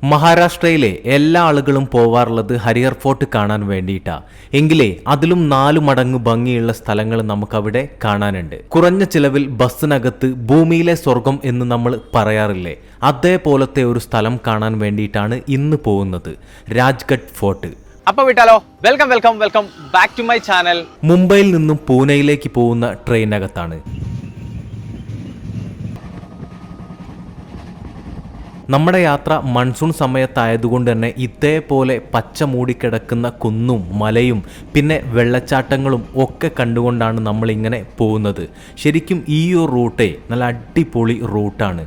മഹാരാഷ്ട്രയിലെ എല്ലാ ആളുകളും പോവാറുള്ളത് ഹരിഹർ ഫോർട്ട് കാണാൻ വേണ്ടിയിട്ടാ. എങ്കിലേ അതിലും 4 മടങ്ങ് ഭംഗിയുള്ള സ്ഥലങ്ങൾ നമുക്കവിടെ കാണാനുണ്ട്. കുറഞ്ഞ ചിലവിൽ ബസ്സിനകത്ത് ഭൂമിയിലെ സ്വർഗം എന്ന് നമ്മൾ പറയാറില്ലേ, അതേപോലത്തെ ഒരു സ്ഥലം കാണാൻ വേണ്ടിയിട്ടാണ് ഇന്ന് പോകുന്നത്, രാജ്ഘട്ട് ഫോർട്ട്. അപ്പൊ വിട്ടാലോ? Welcome welcome welcome back to my channel. മുംബൈയിൽ നിന്നും പൂനെയിലേക്ക് പോകുന്ന ട്രെയിനകത്താണ്. നമ്മുടെ യാത്ര മൺസൂൺ സമയത്തായതുകൊണ്ട് തന്നെ ഇതേപോലെ പച്ച മൂടിക്കിടക്കുന്ന കുന്നും മലയും പിന്നെ വെള്ളച്ചാട്ടങ്ങളും ഒക്കെ കണ്ടുകൊണ്ടാണ് നമ്മളിങ്ങനെ പോകുന്നത്. ശരിക്കും ഈ ഒരു റൂട്ടേ നല്ല അടിപൊളി റൂട്ടാണ്.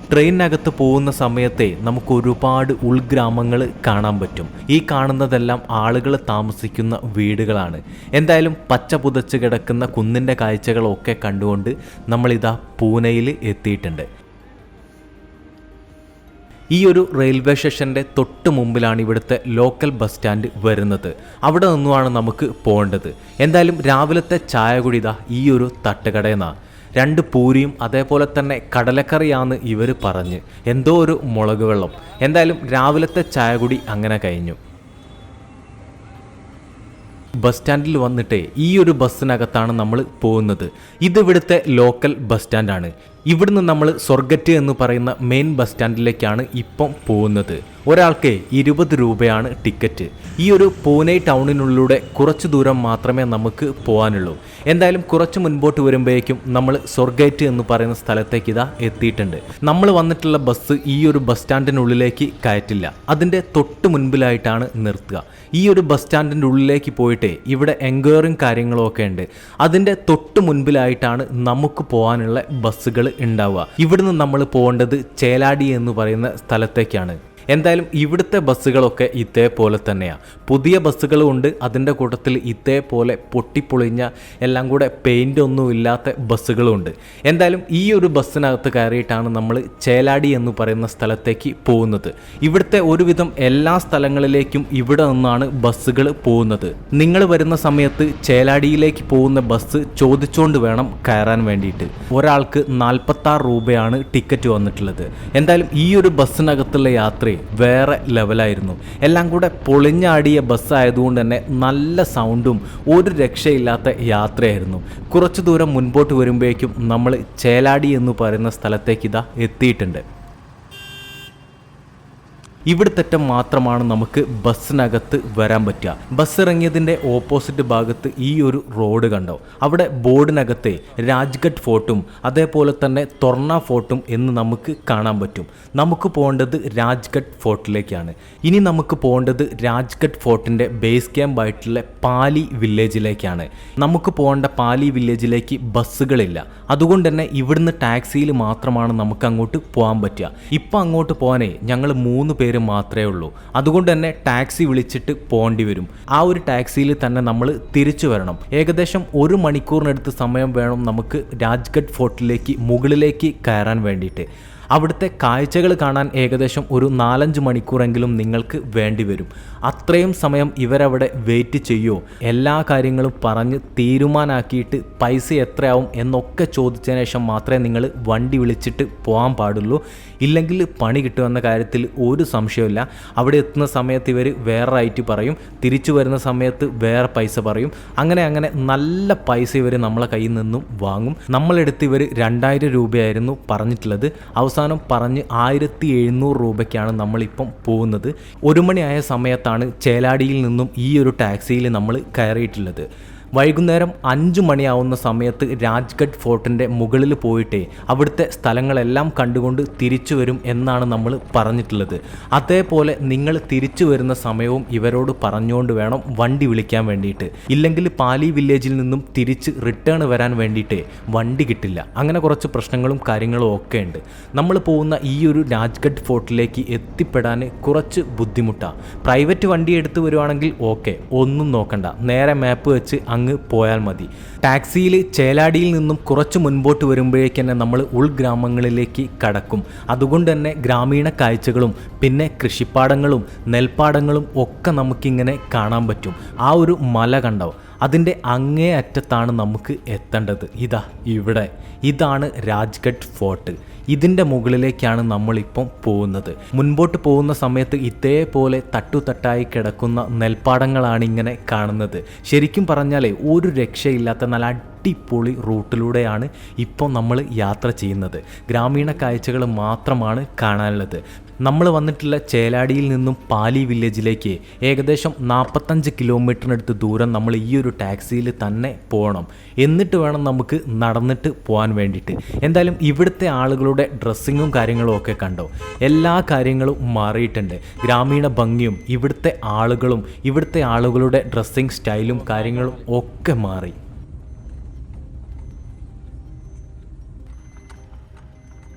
ട്രെയിനകത്ത് പോകുന്ന സമയത്തെ നമുക്ക് ഒരുപാട് ഉൾഗ്രാമങ്ങൾ കാണാൻ പറ്റും. ഈ കാണുന്നതെല്ലാം ആളുകൾ താമസിക്കുന്ന വീടുകളാണ്. എന്തായാലും പച്ച പുതച്ച് കിടക്കുന്ന കുന്നിൻ്റെ കാഴ്ചകളൊക്കെ കണ്ടുകൊണ്ട് നമ്മളിതാ പൂനെയിൽ എത്തിയിട്ടുണ്ട്. ഈ ഒരു റെയിൽവേ സ്റ്റേഷൻ്റെ തൊട്ട് മുമ്പിലാണ് ഇവിടുത്തെ ലോക്കൽ ബസ് സ്റ്റാൻഡ് വരുന്നത്. അവിടെ നിന്നുമാണ് നമുക്ക് പോകേണ്ടത്. എന്തായാലും രാവിലത്തെ ചായ കുടി ഇതാ ഈ ഒരു തട്ടുകടയിൽ നിന്നാണ്. 2 പൂരിയും അതേപോലെ തന്നെ കടലക്കറിയാന്ന് ഇവർ പറഞ്ഞ്, എന്തോ ഒരു മുളക് വെള്ളം. എന്തായാലും രാവിലത്തെ ചായ കുടി അങ്ങനെ കഴിഞ്ഞു. ബസ് സ്റ്റാൻഡിൽ വന്നിട്ടേ ഈ ഒരു ബസ്സിനകത്താണ് നമ്മൾ പോകുന്നത്. ഇതിവിടുത്തെ ലോക്കൽ ബസ് സ്റ്റാൻഡാണ്. ഇവിടുന്ന് നമ്മൾ സ്വർഗറ്റ് എന്ന് പറയുന്ന മെയിൻ ബസ് സ്റ്റാൻഡിലേക്കാണ് ഇപ്പം പോകുന്നത്. ഒരാൾക്ക് 20 രൂപയാണ് ടിക്കറ്റ്. ഈ ഒരു പൂനെ ടൗണിനുള്ളിലൂടെ കുറച്ച് ദൂരം മാത്രമേ നമുക്ക് പോകാനുള്ളൂ. എന്തായാലും കുറച്ച് മുൻപോട്ട് വരുമ്പോഴേക്കും നമ്മൾ സ്വർഗറ്റ് എന്ന് പറയുന്ന സ്ഥലത്തേക്ക് ഇതാ എത്തിയിട്ടുണ്ട്. നമ്മൾ വന്നിട്ടുള്ള ബസ് ഈ ഒരു ബസ് സ്റ്റാൻഡിനുള്ളിലേക്ക് കയറ്റില്ല, അതിൻ്റെ തൊട്ട് മുൻപിലായിട്ടാണ് നിർത്തുക. ഈ ഒരു ബസ് സ്റ്റാൻഡിൻ്റെ ഉള്ളിലേക്ക് പോയിട്ട് ഇവിടെ എൻക്വയറിയും കാര്യങ്ങളും ഒക്കെ ഉണ്ട്. അതിൻ്റെ തൊട്ട് മുൻപിലായിട്ടാണ് നമുക്ക് പോകാനുള്ള ബസ്സുകൾ ഉണ്ടാവുക. ഇവിടുന്ന് നമ്മൾ പോകേണ്ടത് ചേലാടി എന്ന് പറയുന്ന സ്ഥലത്തേക്കാണ്. എന്തായാലും ഇവിടുത്തെ ബസ്സുകളൊക്കെ ഇതേപോലെ തന്നെയാണ്. പുതിയ ബസ്സുകളും ഉണ്ട്, അതിൻ്റെ കൂട്ടത്തിൽ ഇതേപോലെ പൊട്ടിപ്പൊളിഞ്ഞ എല്ലാം കൂടെ പെയിൻ്റ് ഒന്നും ഇല്ലാത്ത ബസ്സുകളുണ്ട്. എന്തായാലും ഈ ഒരു ബസ്സിനകത്ത് കയറിയിട്ടാണ് നമ്മൾ ചേലാടി എന്ന് പറയുന്ന സ്ഥലത്തേക്ക് പോകുന്നത്. ഇവിടുത്തെ ഒരുവിധം എല്ലാ സ്ഥലങ്ങളിലേക്കും ഇവിടെ നിന്നാണ് ബസ്സുകൾ പോകുന്നത്. നിങ്ങൾ വരുന്ന സമയത്ത് ചേലാടിയിലേക്ക് പോകുന്ന ബസ് ചോദിച്ചുകൊണ്ട് വേണം കയറാൻ വേണ്ടിയിട്ട്. ഒരാൾക്ക് 46 രൂപയാണ് ടിക്കറ്റ് വന്നിട്ടുള്ളത്. എന്തായാലും ഈ ഒരു ബസ്സിനകത്തുള്ള യാത്ര വേറെ ലെവലായിരുന്നു. എല്ലാം കൂടെ പൊളിഞ്ഞാടിയ ബസ്സായതുകൊണ്ട് തന്നെ നല്ല സൗണ്ടും ഒരു രക്ഷയില്ലാത്ത യാത്രയായിരുന്നു. കുറച്ച് ദൂരം മുൻപോട്ട് വരുമ്പോഴേക്കും നമ്മൾ ചേലാടി എന്ന് പറയുന്ന സ്ഥലത്തേക്ക് ഇതാ എത്തിയിട്ടുണ്ട്. ഇവിടുത്തെ മാത്രമാണ് നമുക്ക് ബസ്സിനകത്ത് വരാൻ പറ്റുക. ബസ് ഇറങ്ങിയതിൻ്റെ ഓപ്പോസിറ്റ് ഭാഗത്ത് ഈ ഒരു റോഡ് കണ്ടോ, അവിടെ ബോർഡിനകത്തെ രാജ്ഘട്ട് ഫോർട്ടും അതേപോലെ തന്നെ തൊർണ ഫോർട്ടും എന്ന് നമുക്ക് കാണാൻ പറ്റും. നമുക്ക് പോകേണ്ടത് രാജ്ഘട്ട് ഫോർട്ടിലേക്കാണ്. ഇനി നമുക്ക് പോകേണ്ടത് രാജ്ഘട്ട് ഫോർട്ടിൻ്റെ ബേസ് ക്യാമ്പ് ആയിട്ടുള്ള പാലി വില്ലേജിലേക്കാണ്. നമുക്ക് പോകേണ്ട പാലി വില്ലേജിലേക്ക് ബസ്സുകളില്ല. അതുകൊണ്ട് തന്നെ ഇവിടുന്ന് ടാക്സിയിൽ മാത്രമാണ് നമുക്ക് അങ്ങോട്ട് പോകാൻ പറ്റുക. ഇപ്പം അങ്ങോട്ട് പോകാനേ ഞങ്ങൾ 3 പേര് മാത്രമേ ഉള്ളൂ. അതുകൊണ്ട് തന്നെ ടാക്സി വിളിച്ചിട്ട് പോകേണ്ടി വരും. ആ ഒരു ടാക്സിയിൽ തന്നെ നമ്മൾ തിരിച്ചു വരണം. ഏകദേശം 1 മണിക്കൂറിനടുത്ത് സമയം വേണം നമുക്ക് രാജ്ഘട്ട് ഫോർട്ടിലേക്ക് മുകളിലേക്ക് കയറാൻ വേണ്ടിയിട്ട്. അവിടുത്തെ കാഴ്ചകൾ കാണാൻ ഏകദേശം ഒരു 4-5 മണിക്കൂറെങ്കിലും നിങ്ങൾക്ക് വേണ്ടി വരും. അത്രയും സമയം ഇവരവിടെ വെയിറ്റ് ചെയ്യുമോ, എല്ലാ കാര്യങ്ങളും പറഞ്ഞ് തീരുമാനാക്കിയിട്ട് പൈസ എത്രയാവും എന്നൊക്കെ ചോദിച്ചതിന് ശേഷം മാത്രമേ നിങ്ങൾ വണ്ടി വിളിച്ചിട്ട് പോകാൻ പാടുള്ളൂ. ഇല്ലെങ്കിൽ പണി കിട്ടുമെന്ന കാര്യത്തിൽ ഒരു സംശയമില്ല. അവിടെ എത്തുന്ന സമയത്ത് ഇവർ വേറെ റേറ്റ് പറയും, തിരിച്ചു വരുന്ന സമയത്ത് വേറെ പൈസ പറയും. അങ്ങനെ നല്ല പൈസ ഇവർ നമ്മളെ കയ്യിൽ നിന്നും വാങ്ങും. നമ്മളെടുത്ത് ഇവർ 2000 രൂപയായിരുന്നു പറഞ്ഞിട്ടുള്ളത്. അവസാനം പറഞ്ഞ് 1700 രൂപയ്ക്കാണ് നമ്മളിപ്പം പോകുന്നത്. 1 മണിയായ സമയത്താണ് ചേലാടിയിൽ നിന്നും ഈ ഒരു ടാക്സിയിൽ നമ്മൾ കയറിയിട്ടുള്ളത്. വൈകുന്നേരം 5 മണിയാവുന്ന സമയത്ത് രാജ്ഘട്ട് ഫോർട്ടിൻ്റെ മുകളിൽ പോയിട്ടേ അവിടുത്തെ സ്ഥലങ്ങളെല്ലാം കണ്ടുകൊണ്ട് തിരിച്ചു വരും എന്നാണ് നമ്മൾ പറഞ്ഞിട്ടുള്ളത്. അതേപോലെ നിങ്ങൾ തിരിച്ചു വരുന്ന സമയവും ഇവരോട് പറഞ്ഞുകൊണ്ട് വേണം വണ്ടി വിളിക്കാൻ വേണ്ടിയിട്ട്. ഇല്ലെങ്കിൽ പാലി വില്ലേജിൽ നിന്നും തിരിച്ച് റിട്ടേൺ വരാൻ വേണ്ടിയിട്ട് വണ്ടി കിട്ടില്ല. അങ്ങനെ കുറച്ച് പ്രശ്നങ്ങളും കാര്യങ്ങളും ഒക്കെ ഉണ്ട്. നമ്മൾ പോകുന്ന ഈ ഒരു രാജ്ഘട്ട് ഫോർട്ടിലേക്ക് എത്തിപ്പെടാൻ കുറച്ച് ബുദ്ധിമുട്ടാണ്. പ്രൈവറ്റ് വണ്ടി എടുത്ത് വരുവാണെങ്കിൽ ഓക്കെ, ഒന്നും നോക്കണ്ട, നേരെ മാപ്പ് വെച്ച് അങ്ങ് പോയാൽ മതി. ടാക്സിയിൽ ചേലാടിയിൽ നിന്നും കുറച്ച് മുൻപോട്ട് വരുമ്പോഴേക്ക് തന്നെ നമ്മൾ ഉൾഗ്രാമങ്ങളിലേക്ക് കടക്കും. അതുകൊണ്ട് തന്നെ ഗ്രാമീണ കാഴ്ചകളും പിന്നെ കൃഷിപ്പാടങ്ങളും നെൽപ്പാടങ്ങളും ഒക്കെ നമുക്കിങ്ങനെ കാണാൻ പറ്റും. ആ ഒരു മല കണ്ടോ, അതിൻ്റെ അങ്ങേ അറ്റത്താണ് നമുക്ക് എത്തേണ്ടത്. ഇതാണ് രാജ്ഘട്ട് ഫോർട്ട്. ഇതിൻ്റെ മുകളിലേക്കാണ് നമ്മളിപ്പം പോകുന്നത്. മുൻപോട്ട് പോകുന്ന സമയത്ത് ഇതേപോലെ തട്ടുതട്ടായി കിടക്കുന്ന നെൽപ്പാടങ്ങളാണ് ഇങ്ങനെ കാണുന്നത്. ശരിക്കും പറഞ്ഞാലേ ഒരു രക്ഷയില്ലാത്ത നല്ല അടിപൊളി റൂട്ടിലൂടെയാണ് ഇപ്പോൾ നമ്മൾ യാത്ര ചെയ്യുന്നത്. ഗ്രാമീണ കാഴ്ചകൾ മാത്രമാണ് കാണാനുള്ളത്. നമ്മൾ വന്നിട്ടുള്ള ചേലാടിയിൽ നിന്നും പാലി വില്ലേജിലേക്ക് ഏകദേശം 45 കിലോമീറ്ററിനടുത്ത് ദൂരം നമ്മൾ ഈ ഒരു ടാക്സിയിൽ തന്നെ പോകണം. എന്നിട്ട് വേണം നമുക്ക് നടന്നിട്ട് പോകാൻ വേണ്ടിയിട്ട്. എന്തായാലും ഇവിടുത്തെ ആളുകളുടെ ഡ്രസ്സിങ്ങും കാര്യങ്ങളും ഒക്കെ കണ്ടോ, എല്ലാ കാര്യങ്ങളും മാറിയിട്ടുണ്ട്. ഗ്രാമീണ ഭംഗിയും ഇവിടുത്തെ ആളുകളുടെ ഡ്രസ്സിങ് സ്റ്റൈലും കാര്യങ്ങളും ഒക്കെ മാറി.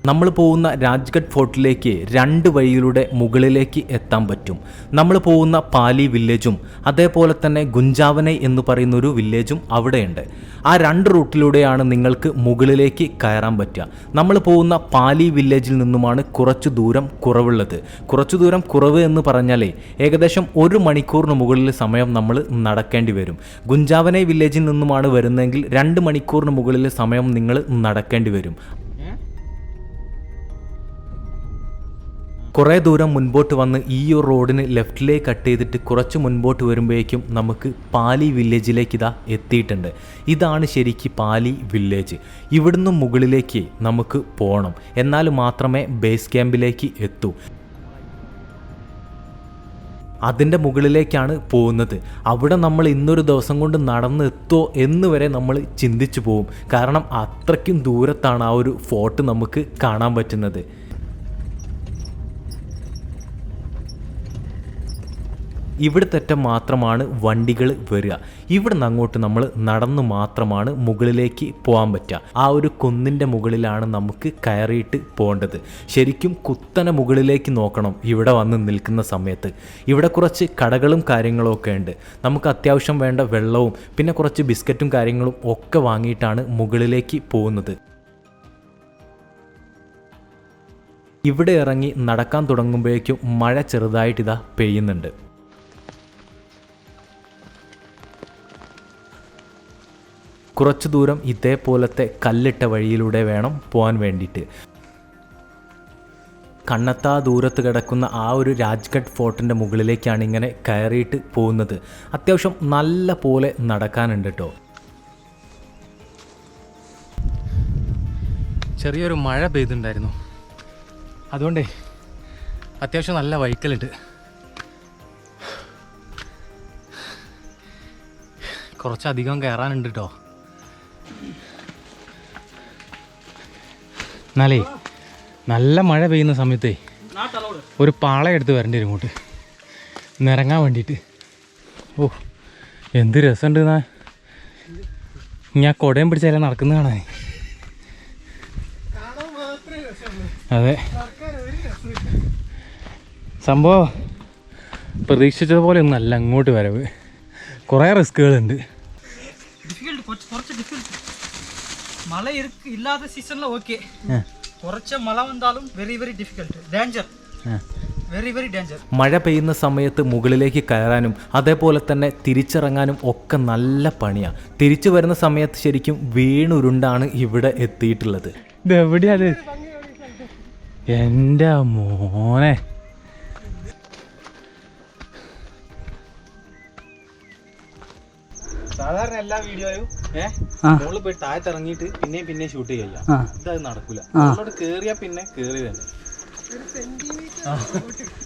നമ്മൾ പോകുന്ന രാജ്ഗഡ് ഫോർട്ടിലേക്ക് 2 വഴിയിലൂടെ മുകളിലേക്ക് എത്താൻ പറ്റും. നമ്മൾ പോകുന്ന പാലി വില്ലേജും അതേപോലെ തന്നെ ഗുഞ്ചാവനെ എന്ന് പറയുന്ന ഒരു വില്ലേജും അവിടെയുണ്ട്. ആ 2 റൂട്ടിലൂടെയാണ് നിങ്ങൾക്ക് മുകളിലേക്ക് കയറാൻ പറ്റുക. നമ്മൾ പോകുന്ന പാലി വില്ലേജിൽ നിന്നുമാണ് കുറച്ച് ദൂരം കുറവ് എന്ന് പറഞ്ഞാലേ ഏകദേശം 1 മണിക്കൂറിന് മുകളിൽ സമയം നമ്മൾ നടക്കേണ്ടി വരും. ഗുഞ്ചാവനെ വില്ലേജിൽ നിന്നുമാണ് വരുന്നതെങ്കിൽ 2 മണിക്കൂറിന് മുകളിൽ സമയം നിങ്ങൾ നടക്കേണ്ടി വരും. കുറേ ദൂരം മുൻപോട്ട് വന്ന് ഈ ഒരു റോഡിന് ലെഫ്റ്റിലേക്ക് കട്ട് ചെയ്തിട്ട് കുറച്ച് മുൻപോട്ട് വരുമ്പോഴേക്കും നമുക്ക് പാലി വില്ലേജിലേക്ക് എത്തിയിട്ടുണ്ട്. ഇതാണ് ശരിക്കും പാലി വില്ലേജ്. ഇവിടുന്ന് മുകളിലേക്ക് നമുക്ക് പോകണം, എന്നാൽ മാത്രമേ ബേസ് ക്യാമ്പിലേക്ക് എത്തൂ. അതിൻ്റെ മുകളിലേക്കാണ് പോകുന്നത്. അവിടെ നമ്മൾ ഇന്നൊരു ദിവസം കൊണ്ട് നടന്ന് എത്തുമോ എന്ന് വരെ നമ്മൾ ചിന്തിച്ചു പോകും. കാരണം അത്രയ്ക്കും ദൂരത്താണ് ആ ഒരു ഫോർട്ട് നമുക്ക് കാണാൻ പറ്റുന്നത്. ഇവിടുത്തെ മാത്രമാണ് വണ്ടികൾ വരിക. ഇവിടുന്ന് അങ്ങോട്ട് നമ്മൾ നടന്നു മാത്രമാണ് മുകളിലേക്ക് പോകാൻ പറ്റുക. ആ ഒരു കുന്നിൻ്റെ മുകളിലാണ് നമുക്ക് കയറിയിട്ട് പോകേണ്ടത്. ശരിക്കും കുത്തനെ മുകളിലേക്ക് നോക്കണം ഇവിടെ വന്ന് നിൽക്കുന്ന സമയത്ത്. ഇവിടെ കുറച്ച് കടകളും കാര്യങ്ങളും ഒക്കെ ഉണ്ട്. നമുക്ക് അത്യാവശ്യം വേണ്ട വെള്ളവും പിന്നെ കുറച്ച് ബിസ്ക്കറ്റും കാര്യങ്ങളും ഒക്കെ വാങ്ങിയിട്ടാണ് മുകളിലേക്ക് പോകുന്നത്. ഇവിടെ ഇറങ്ങി നടക്കാൻ തുടങ്ങുമ്പോഴേക്കും മഴ ചെറുതായിട്ട് പെയ്യുന്നുണ്ട്. കുറച്ച് ദൂരം ഇതേപോലത്തെ കല്ലിട്ട വഴിയിലൂടെ വേണം പോകാൻ വേണ്ടിയിട്ട്. കണ്ണെത്താ ദൂരത്ത് കിടക്കുന്ന ആ ഒരു രാജ്ഗഡ് ഫോർട്ടിൻ്റെ മുകളിലേക്കാണ് ഇങ്ങനെ കയറിയിട്ട് പോകുന്നത്. അത്യാവശ്യം നല്ല പോലെ നടക്കാനുണ്ട് കേട്ടോ. ചെറിയൊരു മഴ പെയ്തിട്ടുണ്ടായിരുന്നു, അതുകൊണ്ടേ അത്യാവശ്യം നല്ല വൈക്കലുണ്ട്. കുറച്ചധികം കയറാനുണ്ട് കേട്ടോ. എന്നാലേ നല്ല മഴ പെയ്യുന്ന സമയത്തേ ഒരു പാള എടുത്ത് വരേണ്ടി വരും ഇങ്ങോട്ട് നിറങ്ങാൻ വേണ്ടിയിട്ട്. ഓ എന്ത് രസമുണ്ട് എന്നാ. ഞാൻ കുടയും പിടിച്ചാലേ നടക്കുന്നതാണ്. അതെ, സംഭവം പ്രതീക്ഷിച്ചതുപോലെ ഒന്നല്ല അങ്ങോട്ട് വരവ്. കുറേ റിസ്കുകളുണ്ട്. മഴ ഇല്ലാത്ത സീസണിൽ ഓക്കെ, കുറച്ച് മഴ വന്നാലും very very difficult, danger, very very danger. മഴ പെയ്യുന്ന സമയത്ത് മുകളിലേക്ക് കയറാനും അതേപോലെ തന്നെ തിരിച്ചിറങ്ങാനും ഒക്കെ നല്ല പണിയാണ്. തിരിച്ചു വരുന്ന സമയത്ത് ശരിക്കും വീണുരുണ്ടാണ് ഇവിടെ എത്തിയിട്ടുള്ളത്. ഇതെവിടെയത് എൻ്റെ മോനെ. സാധാരണ എല്ലാ വീഡിയോയും മുകളിൽ പോയി താഴത്തിറങ്ങിയിട്ട് പിന്നെ ഷൂട്ട് ചെയ്യാം. ഇതത് നടക്കൂല. നമ്മളോട് കേറിയാ പിന്നെ കേറി തന്നെ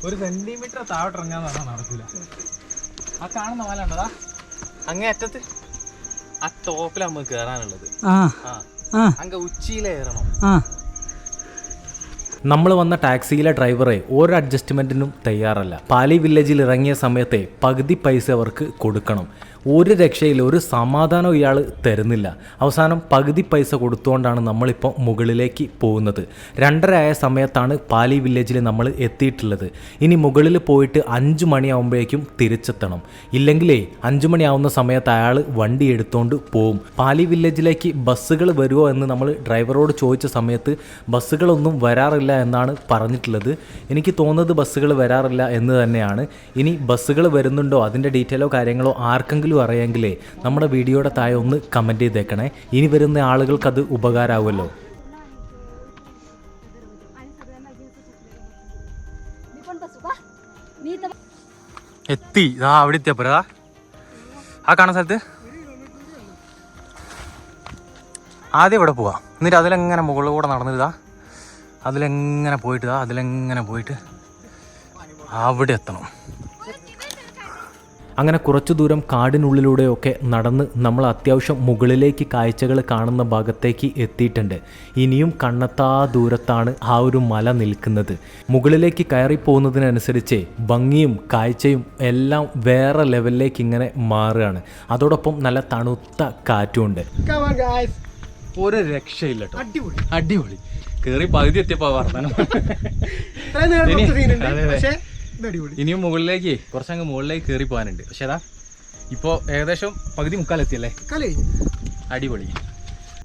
ഒരു സെന്റിമീറ്റർ താഴോട്ടിറങ്ങാന്ന് പറഞ്ഞാൽ നടക്കൂല. ആ കാണുന്ന മല ഉണ്ടതാ അങ്ങേ അറ്റത്ത്, ആ ടോപ്പിലാണ് നമുക്ക് കയറാനുള്ളത്. അങ്ങ് ഉച്ചിയിലേറണം. നമ്മൾ വന്ന ടാക്സിയിലെ ഡ്രൈവറെ ഒരു അഡ്ജസ്റ്റ്മെൻറ്റിനും തയ്യാറല്ല. പാലി വില്ലേജിൽ ഇറങ്ങിയ സമയത്തെ പകുതി പൈസ അവർക്ക് കൊടുക്കണം. ഒരു രക്ഷയിൽ ഒരു സമാധാനം ഇയാൾ തരുന്നില്ല. അവസാനം പകുതി പൈസ കൊടുത്തുകൊണ്ടാണ് നമ്മളിപ്പോൾ മുകളിലേക്ക് പോകുന്നത്. 2:30 ആയ സമയത്താണ് പാലി വില്ലേജിൽ നമ്മൾ എത്തിയിട്ടുള്ളത്. ഇനി മുകളിൽ പോയിട്ട് 5 മണിയാകുമ്പോഴേക്കും തിരിച്ചെത്തണം. ഇല്ലെങ്കിലേ 5 മണിയാവുന്ന സമയത്ത് അയാൾ വണ്ടി എടുത്തുകൊണ്ട് പോവും. പാലി വില്ലേജിലേക്ക് ബസ്സുകൾ വരുമോ എന്ന് നമ്മൾ ഡ്രൈവറോട് ചോദിച്ച സമയത്ത് ബസ്സുകളൊന്നും വരാറില്ല എന്നാണ് പറഞ്ഞിട്ടുള്ളത്. എനിക്ക് തോന്നുന്നത് ബസ്സുകൾ വരാറില്ല എന്ന് തന്നെയാണ്. ഇനി ബസ്സുകൾ വരുന്നുണ്ടോ അതിൻ്റെ ഡീറ്റെയിലോ കാര്യങ്ങളോ ആർക്കെങ്കിലും അറിയാമെങ്കിലേ നമ്മുടെ വീഡിയോയുടെ താഴെ ഒന്ന് കമൻറ്റ് ചെയ്തേക്കണേ. ഇനി വരുന്ന ആളുകൾക്കത് ഉപകാരമാവുമല്ലോ. എത്തി ഇതാ അവിടെ എത്തിയപ്പോരാ ആ കാണുന്ന സ്ഥലത്ത് ആദ്യം ഇവിടെ പോവാം. എന്നിട്ട് അതിലെങ്ങനെ മുകളിൽ കൂടെ നടന്നിട്ടാ അതിലെങ്ങനെ പോയിട്ട് അതിലെങ്ങനെ പോയിട്ട് അവിടെ എത്തണം. അങ്ങനെ കുറച്ചു ദൂരം കാടിനുള്ളിലൂടെയൊക്കെ നടന്ന് നമ്മൾ അത്യാവശ്യം മുകളിലേക്ക് കാഴ്ചകൾ കാണുന്ന ഭാഗത്തേക്ക് എത്തിയിട്ടുണ്ട്. ഇനിയും കണ്ണെത്താ ദൂരത്താണ് ആ ഒരു മല നിൽക്കുന്നത്. മുകളിലേക്ക് കയറി പോകുന്നതിനനുസരിച്ച് ഭംഗിയും കാഴ്ചയും എല്ലാം വേറെ ലെവലിലേക്ക് ഇങ്ങനെ മാറുകയാണ്. അതോടൊപ്പം നല്ല തണുത്ത കാറ്റുമുണ്ട്. ഒരു രക്ഷയില്ല കേട്ടോ, അടിപൊളി. കേറി പകുതി എത്തിയപ്പോ വർത്താനം. ഇനിയും മുകളിലേക്ക് കുറച്ചങ്ങ് മുകളിലേക്ക് കയറി പോകാനുണ്ട്. പക്ഷെ അതാ ഇപ്പോൾ ഏകദേശം പകുതി മുക്കാലെത്തിയല്ലേ, അടിപൊളി.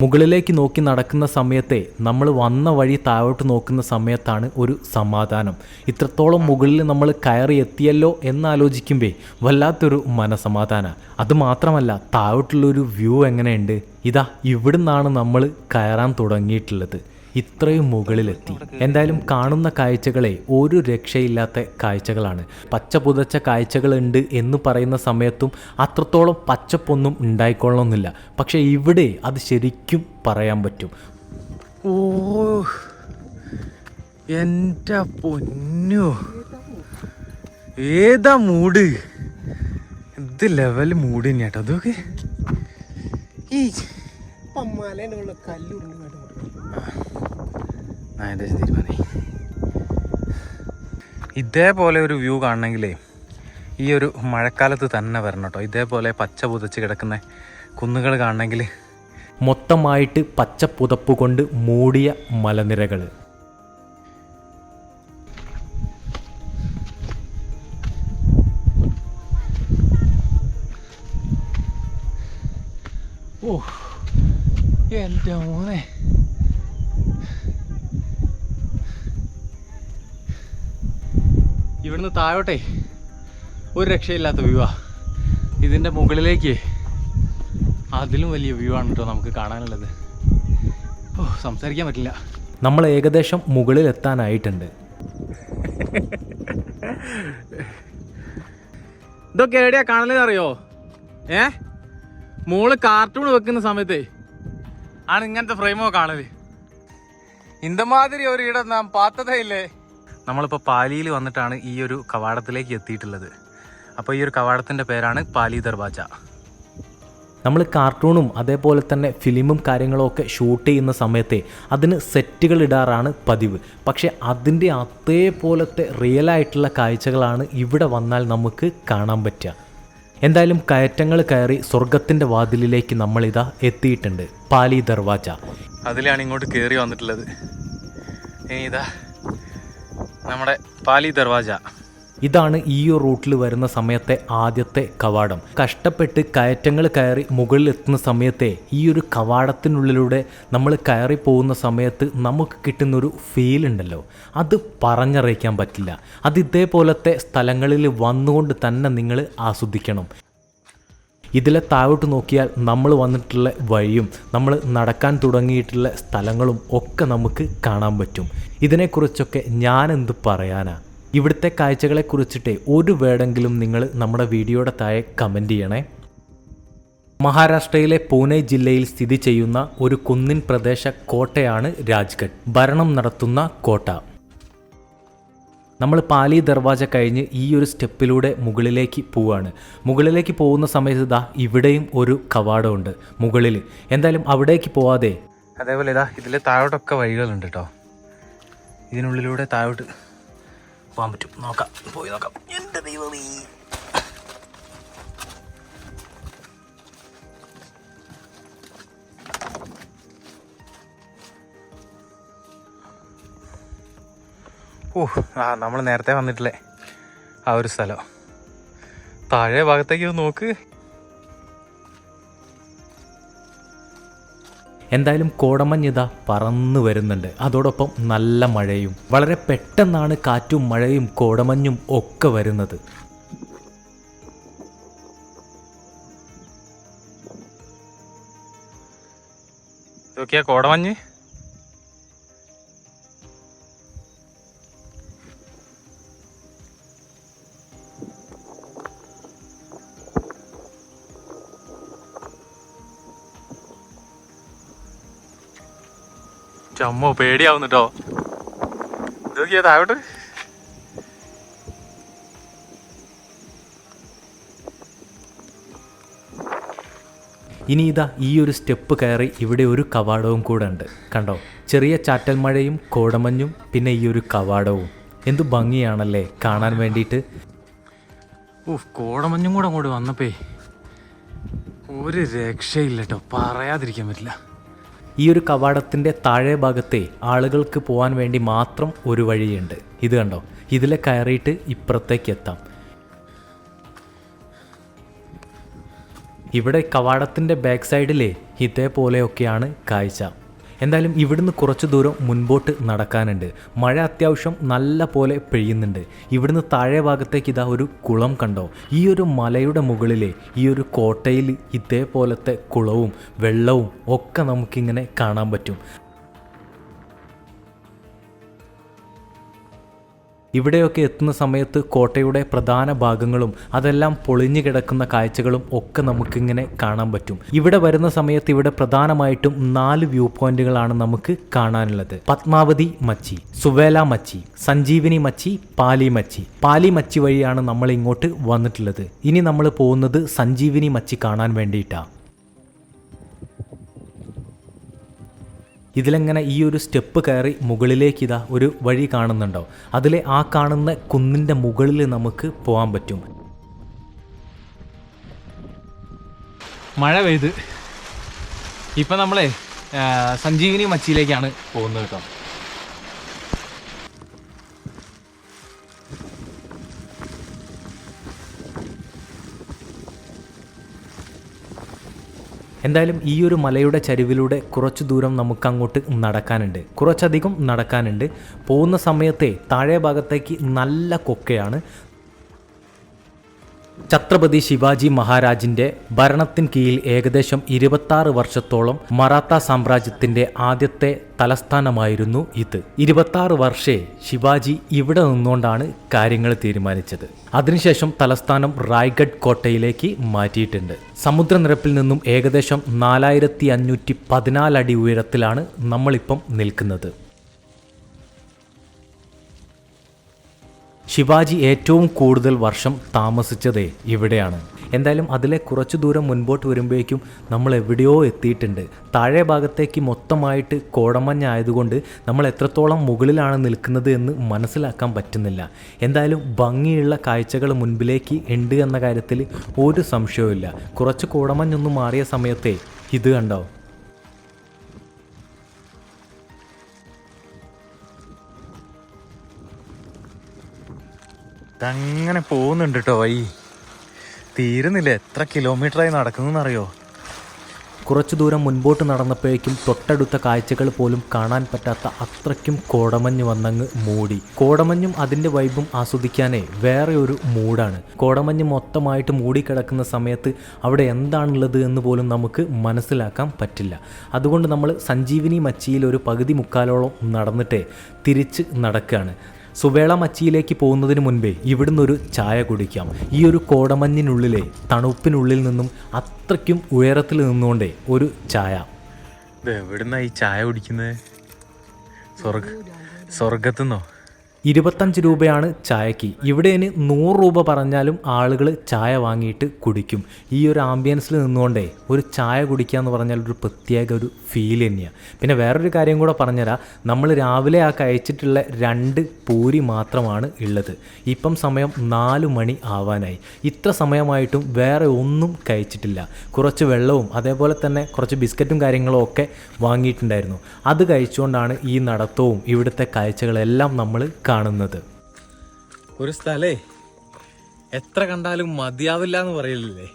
മുകളിലേക്ക് നോക്കി നടക്കുന്ന സമയത്തെ നമ്മൾ വന്ന വഴി താഴോട്ട് നോക്കുന്ന സമയത്താണ് ഒരു സമാധാനം. ഇത്രത്തോളം മുകളിൽ നമ്മൾ കയറി എത്തിയല്ലോ എന്നാലോചിക്കുമ്പോൾ വല്ലാത്തൊരു മനസമാധാനം. അതുമാത്രമല്ല താഴോട്ടുള്ളൊരു വ്യൂ എങ്ങനെയുണ്ട്. ഇതാ ഇവിടുന്നാണ് നമ്മൾ കയറാൻ തുടങ്ങിയിട്ടുള്ളത്. ഇത്രയും മുകളിലെത്തി. എന്തായാലും കാണുന്ന കാഴ്ചകളെ ഒരു രക്ഷയില്ലാത്ത കാഴ്ചകളാണ്. പച്ച പുതച്ച കാഴ്ചകളുണ്ട് എന്ന് പറയുന്ന സമയത്തും അത്രത്തോളം പച്ചപ്പൊന്നും ഉണ്ടായിക്കൊള്ളണമെന്നില്ല. പക്ഷെ ഇവിടെ അത് ശരിക്കും പറയാൻ പറ്റും. ഓ എൻ്റെ പൊന്നു, ഏതാ മൂഡ്! ഇത് ലെവൽ മൂഡ് തന്നെയാട്ടോ. അതൊക്കെ ഈ ഇതേപോലെ ഒരു വ്യൂ കാണണമെങ്കിലേ ഈ ഒരു മഴക്കാലത്ത് തന്നെ വരണം കേട്ടോ. ഇതേപോലെ പച്ച പുതച്ച് കിടക്കുന്ന കുന്നുകൾ കാണണമെങ്കിൽ മൊത്തമായിട്ട് പച്ച പുതപ്പ് കൊണ്ട് മൂടിയ മലനിരകൾ. ഓ എൻ്റെ മോനെ, ഇവിടുന്ന് താഴോട്ടെ ഒരു രക്ഷയില്ലാത്ത വ്യൂ ആ. ഇതിൻ്റെ മുകളിലേക്ക് അതിലും വലിയ വ്യൂ ആണ് കേട്ടോ നമുക്ക് കാണാനുള്ളത്. ഓ സംസാരിക്കാൻ പറ്റില്ല. നമ്മൾ ഏകദേശം മുകളിൽ എത്താനായിട്ടുണ്ട്. ഇതൊക്കെ എവിടെയാ കാണലെന്നറിയോ? മോള് കാർട്ടൂൺ വെക്കുന്ന സമയത്തേ ആണ് ഇങ്ങനത്തെ ഫ്രെയിമോ കാണല്. ഇന്തമാതിരി ഒരു ഇടം നാം പാത്തതേ ഇല്ലേ. നമ്മളിപ്പോൾ പാലിയിൽ വന്നിട്ടാണ് ഈ ഒരു കവാടത്തിലേക്ക് എത്തിയിട്ടുള്ളത്. അപ്പോൾ ഈ ഒരു കവാടത്തിൻ്റെ പേരാണ് പാലി ദർവാജ. നമ്മൾ കാർട്ടൂണും അതേപോലെ തന്നെ ഫിലിമും കാര്യങ്ങളൊക്കെ ഷൂട്ട് ചെയ്യുന്ന സമയത്തെ അതിന് സെറ്റുകൾ ഇടാറാണ് പതിവ്. പക്ഷേ അതിൻ്റെ അതേപോലത്തെ റിയലായിട്ടുള്ള കാഴ്ചകളാണ് ഇവിടെ വന്നാൽ നമുക്ക് കാണാൻ പറ്റുക. എന്തായാലും കയറ്റങ്ങൾ കയറി സ്വർഗത്തിൻ്റെ വാതിലിലേക്ക് നമ്മളിതാ എത്തിയിട്ടുണ്ട്. പാലി ദർവാജ അതിലാണ് ഇങ്ങോട്ട് കയറി വന്നിട്ടുള്ളത്. ഇനി ഇതാ നമ്മുടെ പാലി ദർവാജ. ഇതാണ് ഈ ഒരു റൂട്ടിൽ വരുന്ന സമയത്തെ ആദ്യത്തെ കവാടം. കഷ്ടപ്പെട്ട് കയറ്റങ്ങൾ കയറി മുകളിലെത്തുന്ന സമയത്തെ ഈ ഒരു കവാടത്തിനുള്ളിലൂടെ നമ്മൾ കയറി പോകുന്ന സമയത്ത് നമുക്ക് കിട്ടുന്നൊരു ഫീൽ ഉണ്ടല്ലോ, അത് പറഞ്ഞറിയിക്കാൻ പറ്റില്ല. അത് ഇതേപോലത്തെ സ്ഥലങ്ങളിൽ വന്നുകൊണ്ട് തന്നെ നിങ്ങൾ ആസ്വദിക്കണം. ഇതിലെ താഴോട്ട് നോക്കിയാൽ നമ്മൾ വന്നിട്ടുള്ള വഴിയും നമ്മൾ നടക്കാൻ തുടങ്ങിയിട്ടുള്ള സ്ഥലങ്ങളും ഒക്കെ നമുക്ക് കാണാൻ പറ്റും. ഇതിനെക്കുറിച്ചൊക്കെ ഞാനെന്ത് പറയാനാ. ഇവിടുത്തെ കാഴ്ചകളെ കുറിച്ചിട്ട് ഒരു വേർഡെങ്കിലും നിങ്ങൾ നമ്മുടെ വീഡിയോയുടെ താഴെ കമൻറ്റ് ചെയ്യണേ. മഹാരാഷ്ട്രയിലെ പൂനെ ജില്ലയിൽ സ്ഥിതി ചെയ്യുന്ന ഒരു കുന്നിൻ പ്രദേശ കോട്ടയാണ് രാജ്ഗഡ്. ഭരണം നടത്തുന്ന കോട്ട. നമ്മൾ പാലി ദർവാജ കഴിഞ്ഞ് ഈ ഒരു സ്റ്റെപ്പിലൂടെ മുകളിലേക്ക് പോവുകയാണ്. മുകളിലേക്ക് പോകുന്ന സമയത്ത് ഇതാ ഇവിടെയും ഒരു കവാടമുണ്ട് മുകളിൽ. എന്തായാലും അവിടേക്ക് പോവാതെ അതേപോലെ ഇതാ ഇതിൽ താഴോട്ടൊക്കെ വഴികളുണ്ട് കേട്ടോ. ഇതിനുള്ളിലൂടെ താഴോട്ട് പോകാൻ പറ്റും. നോക്കാം, പോയി നോക്കാം. എൻ്റെ ദൈവമേ, നമ്മൾ നേരത്തെ വന്നിട്ടില്ലേ ആ ഒരു സ്ഥലം. താഴെ ഭാഗത്തേക്ക് നോക്ക്. എന്തായാലും കോടമഞ്ഞിത പറന്നു വരുന്നുണ്ട്. അതോടൊപ്പം നല്ല മഴയും. വളരെ പെട്ടെന്നാണ് കാറ്റും മഴയും കോടമഞ്ഞും ഒക്കെ വരുന്നത്. ഇതൊക്കെയാ കോടമഞ്ഞ്. ചമ്മോ പേടിയാവുന്നുട്ടോ. ഇതൊക്കെയാ താഴോട്ട്. ഇനി ഇതാ ഈ ഒരു സ്റ്റെപ്പ് കയറി ഇവിടെ ഒരു കവാടവും കൂടെ ഉണ്ട്. കണ്ടോ, ചെറിയ ചാറ്റൽ മഴയും കോടമഞ്ഞും പിന്നെ ഈ ഒരു കവാടവും. എന്തു ഭംഗിയാണല്ലേ കാണാൻ വേണ്ടിയിട്ട്. കോടമഞ്ഞും കൂടെ അങ്ങോട്ട് വന്നപ്പേ ഒരു രക്ഷയില്ല കേട്ടോ, പറയാതിരിക്കാൻ പറ്റില്ല. ഈ ഒരു കവാടത്തിൻ്റെ താഴെ ഭാഗത്തെ ആളുകൾക്ക് പോകാൻ വേണ്ടി മാത്രം ഒരു വഴിയുണ്ട്. ഇത് കണ്ടോ, ഇതിലെ കയറിയിട്ട് ഇപ്പുറത്തേക്ക് എത്താം. ഇവിടെ കവാടത്തിൻ്റെ ബാക്ക് സൈഡിലെ ഇതേപോലെയൊക്കെയാണ് കാഴ്ച. എന്തായാലും ഇവിടുന്ന് കുറച്ച് ദൂരം മുൻപോട്ട് നടക്കാനുണ്ട്. മഴ അത്യാവശ്യം നല്ല പോലെ പെയ്യുന്നുണ്ട്. ഇവിടുന്ന് താഴെ ഭാഗത്തേക്ക് ഇതാ ഒരു കുളം കണ്ടോ. ഈ ഒരു മലയുടെ മുകളിലെ ഈ ഒരു കോട്ടയിൽ ഇതേപോലത്തെ കുളവും വെള്ളവും ഒക്കെ നമുക്കിങ്ങനെ കാണാൻ പറ്റും. ഇവിടെയൊക്കെ എത്തുന്ന സമയത്ത് കോട്ടയുടെ പ്രധാന ഭാഗങ്ങളും അതെല്ലാം പൊളിഞ്ഞു കിടക്കുന്ന കാഴ്ചകളും ഒക്കെ നമുക്കിങ്ങനെ കാണാൻ പറ്റും. ഇവിടെ വരുന്ന സമയത്ത് ഇവിടെ പ്രധാനമായിട്ടും 4 വ്യൂ പോയിന്റുകളാണ് നമുക്ക് കാണാനുള്ളത്. പത്മാവതി മച്ചി, സുവേല മച്ചി, സഞ്ജീവിനി മച്ചി, പാലി മച്ചി. പാലി മച്ചി വഴിയാണ് നമ്മൾ ഇങ്ങോട്ട് വന്നിട്ടുള്ളത്. ഇനി നമ്മൾ പോകുന്നത് സഞ്ജീവിനി മച്ചി കാണാൻ വേണ്ടിയിട്ടാണ്. ഇതിലെങ്ങനെ ഈ ഒരു സ്റ്റെപ്പ് കയറി മുകളിലേക്ക് ഇതാ ഒരു വഴി കാണുന്നുണ്ടോ. അതിലെ ആ കാണുന്ന കുന്നിൻ്റെ മുകളിൽ നമുക്ക് പോകാൻ പറ്റും. മഴ പെയ്ത് ഇപ്പം നമ്മളെ സഞ്ജീവിനി മച്ചിയിലേക്കാണ് പോകുന്നത് കേട്ടോ. എന്തായാലും ഈ ഒരു മലയുടെ ചരിവിലൂടെ കുറച്ച് ദൂരം നമുക്കങ്ങോട്ട് നടക്കാനുണ്ട്, കുറച്ചധികം നടക്കാനുണ്ട്. പോകുന്ന സമയത്തെ താഴെ ഭാഗത്തേക്ക് നല്ല കൊക്കയാണ്. ഛത്രപതി ശിവാജി മഹാരാജിൻ്റെ ഭരണത്തിന് കീഴിൽ ഏകദേശം 26 വർഷത്തോളം മറാത്ത സാമ്രാജ്യത്തിൻ്റെ ആദ്യത്തെ തലസ്ഥാനമായിരുന്നു ഇത്. 26 വർഷേ ശിവാജി ഇവിടെ നിന്നുകൊണ്ടാണ് കാര്യങ്ങൾ തീരുമാനിച്ചത്. അതിനുശേഷം തലസ്ഥാനം റായ്ഗഡ് കോട്ടയിലേക്ക് മാറ്റിയിട്ടുണ്ട്. സമുദ്രനിരപ്പിൽ നിന്നും ഏകദേശം 4514 അടി ഉയരത്തിലാണ് നമ്മളിപ്പം നിൽക്കുന്നത്. ശിവാജി ഏറ്റവും കൂടുതൽ വർഷം താമസിച്ചതേ ഇവിടെയാണ്. എന്തായാലും അതിലെ കുറച്ച് ദൂരം മുൻപോട്ട് വരുമ്പോഴേക്കും നമ്മൾ എവിടെയോ എത്തിയിട്ടുണ്ട്. താഴെ ഭാഗത്തേക്ക് മൊത്തമായിട്ട് കോടമഞ്ഞായതുകൊണ്ട് നമ്മൾ എത്രത്തോളം മുകളിലാണ് നിൽക്കുന്നത് എന്ന് മനസ്സിലാക്കാൻ പറ്റുന്നില്ല. എന്തായാലും ഭംഗിയുള്ള കാഴ്ചകൾ മുൻപിലേക്ക് ഉണ്ട് എന്ന കാര്യത്തിൽ ഒരു സംശയവുമില്ല. കുറച്ച് കോടമഞ്ഞൊന്നും മാറിയ സമയത്തെ ഇത് കണ്ടോ. അങ്ങനെ പോകുന്നുണ്ട് കേട്ടോ വഴി, തീരുന്നില്ല. എത്ര കിലോമീറ്ററായി നടക്കുന്നറിയോ. കുറച്ചു ദൂരം മുൻപോട്ട് നടന്നപ്പോഴേക്കും തൊട്ടടുത്ത കാഴ്ചകൾ പോലും കാണാൻ പറ്റാത്ത അത്രയ്ക്കും കോടമഞ്ഞ് വന്നങ്ങ് മൂടി. കോടമഞ്ഞും അതിൻ്റെ വൈബും ആസ്വദിക്കാനേ വേറെ ഒരു മൂഡാണ്. കോടമഞ്ഞ് മൊത്തമായിട്ട് മൂടിക്കിടക്കുന്ന സമയത്ത് അവിടെ എന്താണുള്ളത് എന്ന് പോലും നമുക്ക് മനസ്സിലാക്കാൻ പറ്റില്ല. അതുകൊണ്ട് നമ്മൾ സഞ്ജീവിനി മച്ചിയിൽ ഒരു പകുതി മുക്കാലോളം നടന്നിട്ടേ തിരിച്ച് നടക്കുകയാണ്. സുവേള മച്ചിയിലേക്ക് പോകുന്നതിന് മുൻപേ ഇവിടുന്ന് ഒരു ചായ കുടിക്കാം. ഈ ഒരു കോടമഞ്ഞിനുള്ളിലെ തണുപ്പിനുള്ളിൽ നിന്നും അത്രയ്ക്കും ഉയരത്തിൽ നിന്നുകൊണ്ടേ ഒരു ചായ. എവിടുന്നാ ഈ ചായ കുടിക്കുന്നത്? സ്വർഗത്തുനിന്നോ? 25 രൂപയാണ് ചായക്ക്. ഇവിടെ 100 രൂപ പറഞ്ഞാലും ആളുകൾ ചായ വാങ്ങിയിട്ട് കുടിക്കും. ഈ ഒരു ആംബിയൻസിൽ നിന്നുകൊണ്ടേ ഒരു ചായ കുടിക്കുക എന്ന് പറഞ്ഞാൽ ഒരു പ്രത്യേക ഒരു ഫീൽ തന്നെയാണ്. പിന്നെ വേറൊരു കാര്യം കൂടെ പറഞ്ഞുതരാം. നമ്മൾ രാവിലെ കഴിച്ചിട്ടുള്ള 2 പൂരി മാത്രമാണ് ഉള്ളത്. ഇപ്പം സമയം 4 മണി ആവാനായി. ഇത്ര സമയമായിട്ടും വേറെ ഒന്നും കഴിച്ചിട്ടില്ല. കുറച്ച് വെള്ളവും അതേപോലെ തന്നെ കുറച്ച് ബിസ്ക്കറ്റും കാര്യങ്ങളും ഒക്കെ വാങ്ങിയിട്ടുണ്ടായിരുന്നു. അത് കഴിച്ചുകൊണ്ടാണ് ഈ നടത്തവും ഇവിടുത്തെ കാഴ്ചകളെല്ലാം നമ്മൾ കാണുന്നത്. ഒരു സ്ഥലേ എത്ര കണ്ടാലും മതിയാവില്ല എന്ന് പറയില്ലേ,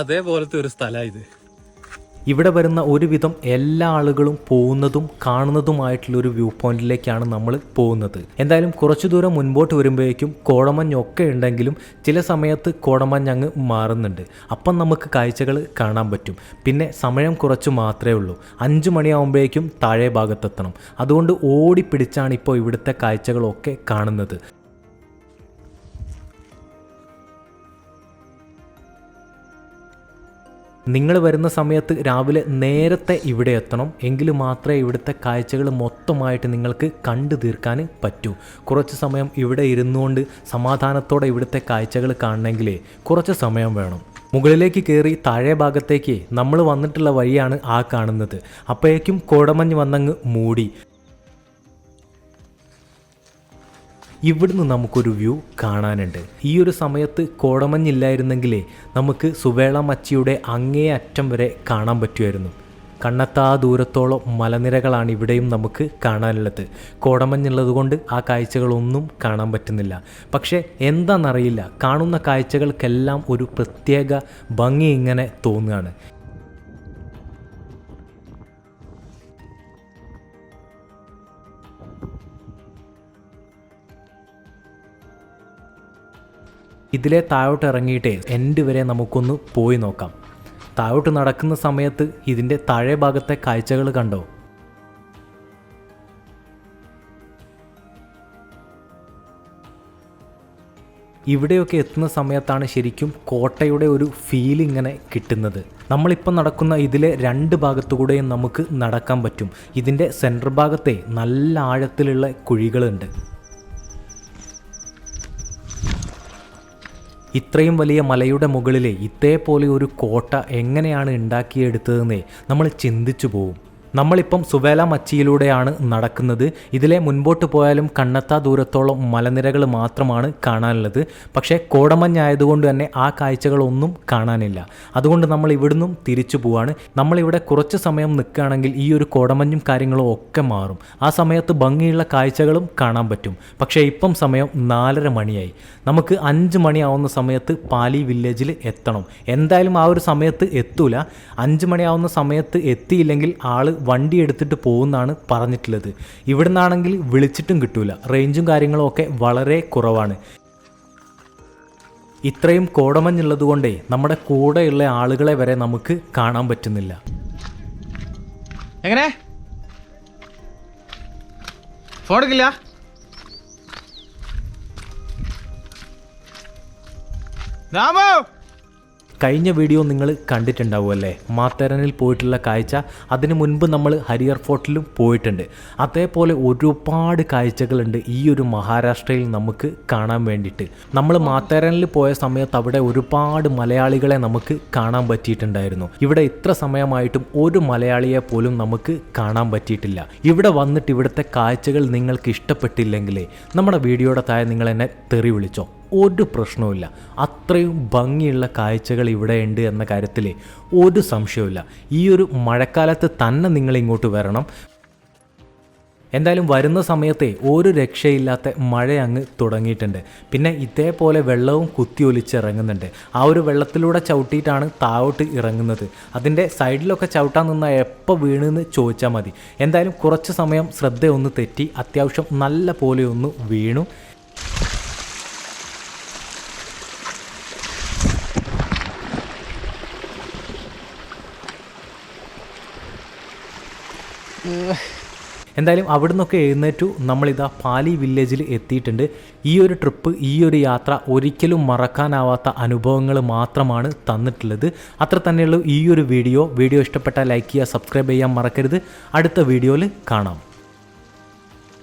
അതേപോലത്തെ ഒരു സ്ഥലമാണ് ഇത്. ഇവിടെ വരുന്ന ഒരുവിധം എല്ലാ ആളുകളും പോകുന്നതും കാണുന്നതുമായിട്ടുള്ളൊരു വ്യൂ പോയിന്റിലേക്കാണ് നമ്മൾ പോകുന്നത്. എന്തായാലും കുറച്ചു ദൂരം മുൻപോട്ട് വരുമ്പോഴേക്കും കോടമഞ്ഞൊക്കെ ഉണ്ടെങ്കിലും ചില സമയത്ത് കോടമഞ്ഞ് അങ്ങ് മാറുന്നുണ്ട്. അപ്പം നമുക്ക് കാഴ്ചകൾ കാണാൻ പറ്റും. പിന്നെ സമയം കുറച്ച് മാത്രമേ ഉള്ളൂ. 5 മണിയാകുമ്പോഴേക്കും താഴെ ഭാഗത്തെത്തണം. അതുകൊണ്ട് ഓടിപ്പിടിച്ചാണ് ഇപ്പോൾ ഇവിടുത്തെ കാഴ്ചകളൊക്കെ കാണുന്നത്. നിങ്ങൾ വരുന്ന സമയത്ത് രാവിലെ നേരത്തെ ഇവിടെ എത്തണം, എങ്കിൽ മാത്രമേ ഇവിടുത്തെ കാഴ്ചകൾ മൊത്തമായിട്ട് നിങ്ങൾക്ക് കണ്ടു തീർക്കാൻ പറ്റൂ. കുറച്ച് സമയം ഇവിടെ ഇരുന്നുകൊണ്ട് സമാധാനത്തോടെ ഇവിടുത്തെ കാഴ്ചകൾ കാണണമെങ്കിൽ കുറച്ച് സമയം വേണം. മുകളിലേക്ക് കയറി താഴെ ഭാഗത്തേക്ക് നമ്മൾ വന്നിട്ടുള്ള വഴിയാണ് ആ കാണുന്നത്. അപ്പോഴേക്കും കോടമഞ്ഞ് വന്നങ്ങ് മൂടി. ഇവിടുന്ന് നമുക്കൊരു വ്യൂ കാണാനുണ്ട്. ഈ ഒരു സമയത്ത് കോടമഞ്ഞില്ലായിരുന്നെങ്കിലേ നമുക്ക് സുവേള മച്ചിയുടെ അങ്ങേ അറ്റം വരെ കാണാൻ പറ്റുമായിരുന്നു. കണ്ണെത്താ ദൂരത്തോളം മലനിരകളാണ് ഇവിടെയും നമുക്ക് കാണാനുള്ളത്. കോടമഞ്ഞുള്ളത് കൊണ്ട് ആ കാഴ്ചകളൊന്നും കാണാൻ പറ്റുന്നില്ല. പക്ഷേ എന്താണെന്നറിയില്ല, കാണുന്ന കാഴ്ചകൾക്കെല്ലാം ഒരു പ്രത്യേക ഭംഗി ഇങ്ങനെ തോന്നുകയാണ്. ഇതിലെ താഴോട്ട് ഇറങ്ങിയിട്ടേ എൻഡ് വരെ നമുക്കൊന്ന് പോയി നോക്കാം. താഴോട്ട് നടക്കുന്ന സമയത്ത് ഇതിൻ്റെ താഴെ ഭാഗത്തെ കാഴ്ചകൾ കണ്ടോ? ഇവിടെയൊക്കെ എത്തുന്ന സമയത്താണ് ശരിക്കും കോട്ടയുടെ ഒരു ഫീൽ ഇങ്ങനെ കിട്ടുന്നത്. നമ്മളിപ്പോൾ നടക്കുന്ന ഇതിലെ 2 ഭാഗത്തുകൂടെയും നമുക്ക് നടക്കാൻ പറ്റും. ഇതിൻ്റെ സെൻറ്റർ ഭാഗത്തെ നല്ല ആഴത്തിലുള്ള കുഴികളുണ്ട്. ഇത്രയും വലിയ മലയുടെ മുകളിൽ ഇതേപോലെ ഒരു കോട്ട എങ്ങനെയാണ് ഉണ്ടാക്കിയെടുത്തതെന്നേ നമ്മൾ ചിന്തിച്ചു പോവും. നമ്മളിപ്പം സുവേല മച്ചിയിലൂടെയാണ് നടക്കുന്നത്. ഇതിലെ മുൻപോട്ട് പോയാലും കണ്ണെത്താ ദൂരത്തോളം മലനിരകൾ മാത്രമാണ് കാണാനുള്ളത്. പക്ഷേ കോടമഞ്ഞായതുകൊണ്ട് തന്നെ ആ കാഴ്ചകളൊന്നും കാണാനില്ല. അതുകൊണ്ട് നമ്മൾ ഇവിടുന്നും തിരിച്ചു പോവാണ്. നമ്മളിവിടെ കുറച്ച് സമയം നിൽക്കുകയാണെങ്കിൽ ഈ ഒരു കോടമഞ്ഞും കാര്യങ്ങളും ഒക്കെ മാറും. ആ സമയത്ത് ഭംഗിയുള്ള കാഴ്ചകളും കാണാൻ പറ്റും. പക്ഷേ ഇപ്പം സമയം 4:30 മണിയായി. നമുക്ക് 5 മണിയാവുന്ന സമയത്ത് പാലി വില്ലേജിൽ എത്തണം. എന്തായാലും ആ ഒരു സമയത്ത് എത്തൂല. 5 മണിയാവുന്ന സമയത്ത് എത്തിയില്ലെങ്കിൽ ആള് വണ്ടി എടുത്തിട്ട് പോകുന്നാണ് പറഞ്ഞിട്ടുള്ളത്. ഇവിടുന്നാണെങ്കിൽ വിളിച്ചിട്ടും കിട്ടൂല. റേഞ്ചും കാര്യങ്ങളും ഒക്കെ വളരെ കുറവാണ്. ഇത്രയും കോടമഞ്ഞുള്ളത് കൊണ്ടേ നമ്മുടെ കൂടെയുള്ള ആളുകളെ വരെ നമുക്ക് കാണാൻ പറ്റുന്നില്ല. എങ്ങനെ ഫോൺ എടുക്കില്ല? രാമോ, കഴിഞ്ഞ വീഡിയോ നിങ്ങൾ കണ്ടിട്ടുണ്ടാവുമല്ലേ, മാത്തേരനിൽ പോയിട്ടുള്ള കാഴ്ച. അതിനു മുൻപ് നമ്മൾ ഹരിയർ ഫോർട്ടിലും പോയിട്ടുണ്ട്. അതേപോലെ ഒരുപാട് കാഴ്ചകളുണ്ട് ഈ ഒരു മഹാരാഷ്ട്രയിൽ നമുക്ക് കാണാൻ വേണ്ടിയിട്ട്. നമ്മൾ മാത്തേരനിൽ പോയ സമയത്ത് അവിടെ ഒരുപാട് മലയാളികളെ നമുക്ക് കാണാൻ പറ്റിയിട്ടുണ്ടായിരുന്നു. ഇവിടെ ഇത്ര സമയമായിട്ടും ഒരു മലയാളിയെ പോലും നമുക്ക് കാണാൻ പറ്റിയിട്ടില്ല. ഇവിടെ വന്നിട്ട് ഇവിടുത്തെ കാഴ്ചകൾ നിങ്ങൾക്ക് ഇഷ്ടപ്പെട്ടില്ലെങ്കിലേ നമ്മുടെ വീഡിയോയുടെ താഴെ നിങ്ങൾ എന്നെ തെറി വിളിച്ചോ, ഒരു പ്രശ്നവുമില്ല. അത്രയും ഭംഗിയുള്ള കാഴ്ചകൾ ഇവിടെ ഉണ്ട് എന്ന കാര്യത്തിൽ ഒരു സംശയവുമില്ല. ഈ ഒരു മഴക്കാലത്ത് തന്നെ നിങ്ങൾ ഇങ്ങോട്ട് വരണം. എന്തായാലും വരുന്ന സമയത്തെ ഒരു രക്ഷയില്ലാത്ത മഴ അങ്ങ് തുടങ്ങിയിട്ടുണ്ട്. പിന്നെ ഇതേപോലെ വെള്ളവും കുത്തിയൊലിച്ചിറങ്ങുന്നുണ്ട്. ആ ഒരു വെള്ളത്തിലൂടെ ചവിട്ടിയിട്ടാണ് താഴോട്ട് ഇറങ്ങുന്നത്. അതിൻ്റെ സൈഡിലൊക്കെ ചവിട്ടാൻ നിന്നാൽ എപ്പോൾ വീണെന്ന് ചോദിച്ചാൽ മതി. എന്തായാലും കുറച്ച് സമയം ശ്രദ്ധയൊന്ന് തെറ്റി അത്യാവശ്യം നല്ല പോലെ ഒന്ന് വീണു. എന്തായാലും അവിടെ നിന്നൊക്കെ എഴുന്നേറ്റു നമ്മളിതാ പാലി വില്ലേജിൽ എത്തിയിട്ടുണ്ട്. ഈ ഒരു ട്രിപ്പ്, ഈ ഒരു യാത്ര ഒരിക്കലും മറക്കാനാവാത്ത അനുഭവങ്ങൾ മാത്രമാണ് തന്നിട്ടുള്ളത്. അത്ര തന്നെയുള്ളൂ ഈ ഒരു വീഡിയോ. ഇഷ്ടപ്പെട്ടാൽ ലൈക്ക് ചെയ്യുക, സബ്സ്ക്രൈബ് ചെയ്യാൻ മറക്കരുത്. അടുത്ത വീഡിയോയിൽ കാണാം.